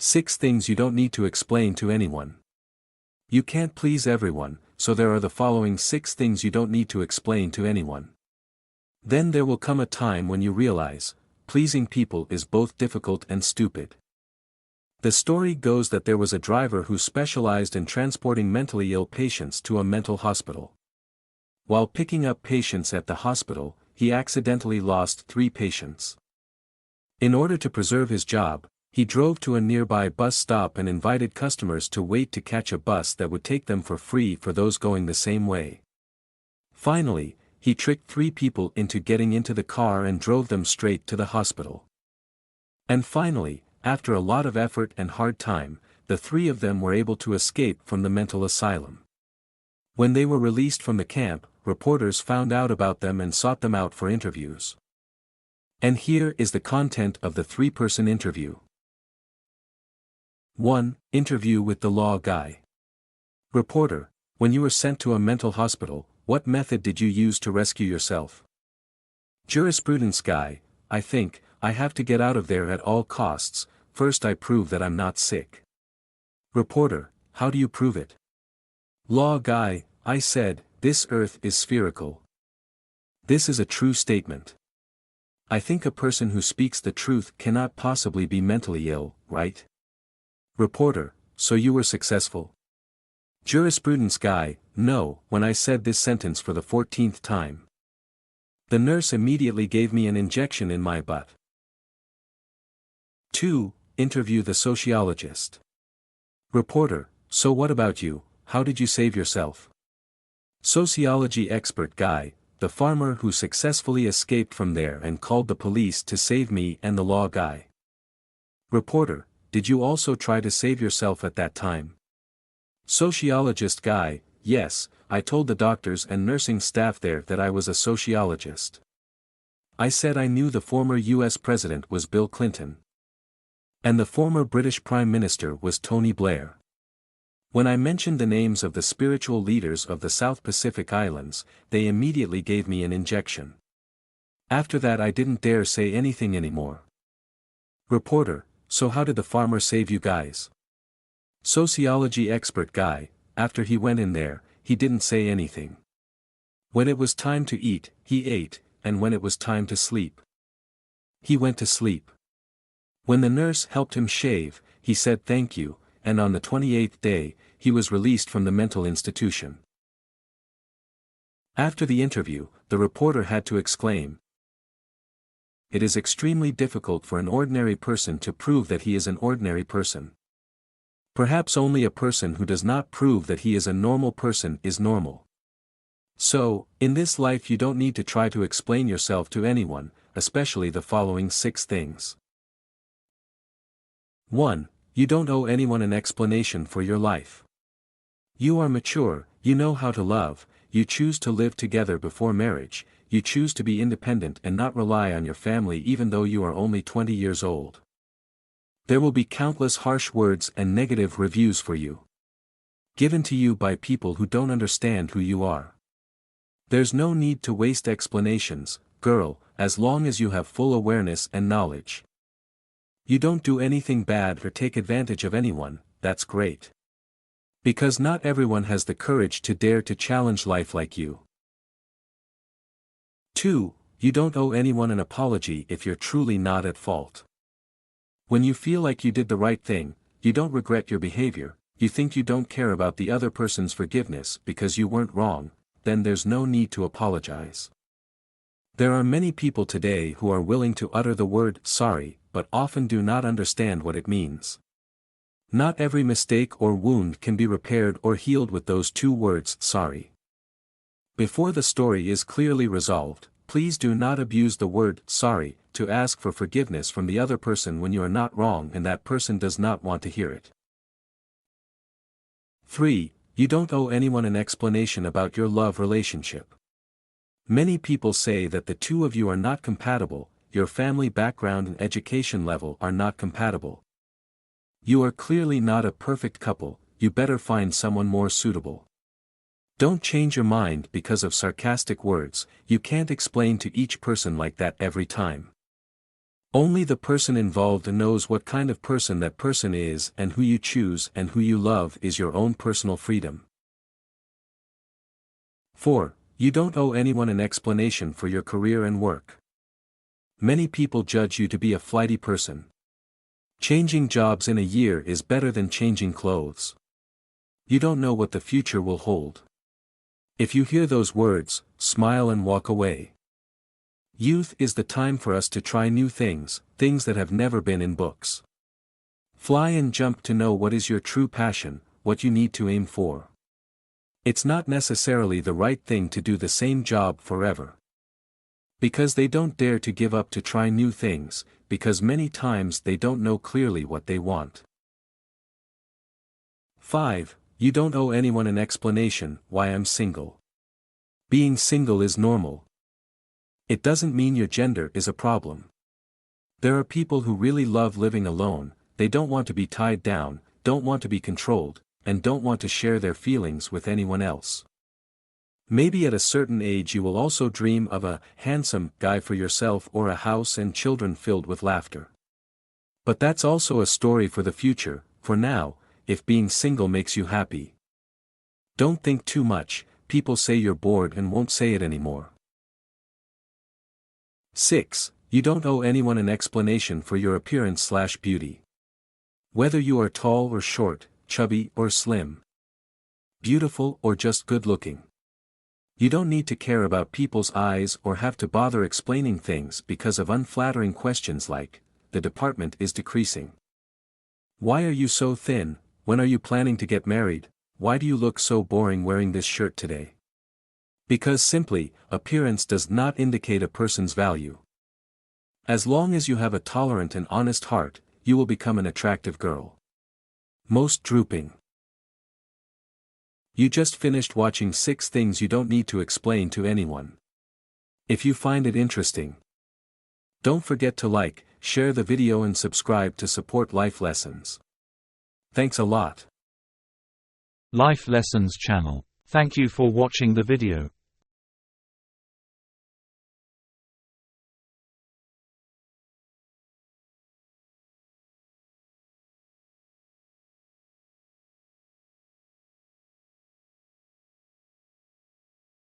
6 things you don't need to explain to anyone. You can't please everyone, so there are the following 6 things you don't need to explain to anyone. Then there will come a time when you realize, pleasing people is both difficult and stupid. The story goes that there was a driver who specialized in transporting mentally ill patients to a mental hospital. While picking up patients at the hospital, he accidentally lost 3 patients. In order to preserve his job, he drove to a nearby bus stop and invited customers to wait to catch a bus that would take them for free for those going the same way. Finally, he tricked 3 people into getting into the car and drove them straight to the hospital. And finally, after a lot of effort and hard time, the 3 of them were able to escape from the mental asylum. When they were released from the camp, reporters found out about them and sought them out for interviews. And here is the content of the 3-person interview. 1. Interview with the law guy. Reporter: when you were sent to a mental hospital, what method did you use to rescue yourself? Jurisprudence guy: I think, I have to get out of there at all costs. First I prove that I'm not sick. Reporter: how do you prove it? Law guy: I said, this earth is spherical. This is a true statement. I think a person who speaks the truth cannot possibly be mentally ill, right? Reporter: so you were successful? Jurisprudence guy: no, when I said this sentence for the 14th time. The nurse immediately gave me an injection in my butt. 2. Interview the sociologist. Reporter: so what about you, how did you save yourself? Sociology expert guy: the farmer who successfully escaped from there and called the police to save me and the law guy. Reporter: did you also try to save yourself at that time? Sociologist guy: yes, I told the doctors and nursing staff there that I was a sociologist. I said I knew the former US president was Bill Clinton. And the former British Prime Minister was Tony Blair. When I mentioned the names of the spiritual leaders of the South Pacific Islands, they immediately gave me an injection. After that I didn't dare say anything anymore. Reporter: so how did the farmer save you guys? Sociology expert guy: after he went in there, he didn't say anything. When it was time to eat, he ate, and when it was time to sleep, he went to sleep. When the nurse helped him shave, he said thank you, and on the 28th day, he was released from the mental institution. After the interview, the reporter had to exclaim, it is extremely difficult for an ordinary person to prove that he is an ordinary person. Perhaps only a person who does not prove that he is a normal person is normal. So, in this life you don't need to try to explain yourself to anyone, especially the following 6 things. 1. You don't owe anyone an explanation for your life. You are mature, you know how to love, you choose to live together before marriage, you choose to be independent and not rely on your family even though you are only 20 years old. There will be countless harsh words and negative reviews for you, given to you by people who don't understand who you are. There's no need to waste explanations, girl, as long as you have full awareness and knowledge. You don't do anything bad or take advantage of anyone, that's great. Because not everyone has the courage to dare to challenge life like you. 2. You don't owe anyone an apology if you're truly not at fault. When you feel like you did the right thing, you don't regret your behavior, you think you don't care about the other person's forgiveness because you weren't wrong, then there's no need to apologize. There are many people today who are willing to utter the word sorry, but often do not understand what it means. Not every mistake or wound can be repaired or healed with those 2 words, sorry. Before the story is clearly resolved, please do not abuse the word sorry to ask for forgiveness from the other person when you are not wrong and that person does not want to hear it. 3. You don't owe anyone an explanation about your love relationship. Many people say that the 2 of you are not compatible, your family background and education level are not compatible. You are clearly not a perfect couple, you better find someone more suitable. Don't change your mind because of sarcastic words, you can't explain to each person like that every time. Only the person involved knows what kind of person that person is, and who you choose and who you love is your own personal freedom. 4. You don't owe anyone an explanation for your career and work. Many people judge you to be a flighty person. Changing jobs in a year is better than changing clothes. You don't know what the future will hold. If you hear those words, smile and walk away. Youth is the time for us to try new things, things that have never been in books. Fly and jump to know what is your true passion, what you need to aim for. It's not necessarily the right thing to do the same job forever. Because they don't dare to give up to try new things, because many times they don't know clearly what they want. 5. You don't owe anyone an explanation why I'm single. Being single is normal. It doesn't mean your gender is a problem. There are people who really love living alone, they don't want to be tied down, don't want to be controlled, and don't want to share their feelings with anyone else. Maybe at a certain age you will also dream of a handsome guy for yourself or a house and children filled with laughter. But that's also a story for the future. For now, if being single makes you happy, don't think too much. People say you're bored and won't say it anymore. 6. You don't owe anyone an explanation for your appearance/beauty. Whether you are tall or short, chubby or slim, beautiful or just good-looking, you don't need to care about people's eyes or have to bother explaining things because of unflattering questions like, "The department is decreasing. Why are you so thin? When are you planning to get married? Why do you look so boring wearing this shirt today?" Because simply, appearance does not indicate a person's value. As long as you have a tolerant and honest heart, you will become an attractive girl. Most drooping. You just finished watching 6 things you don't need to explain to anyone. If you find it interesting, don't forget to like, share the video and subscribe to support Life Lessons. Thanks a lot. Life Lessons channel. Thank you for watching the video.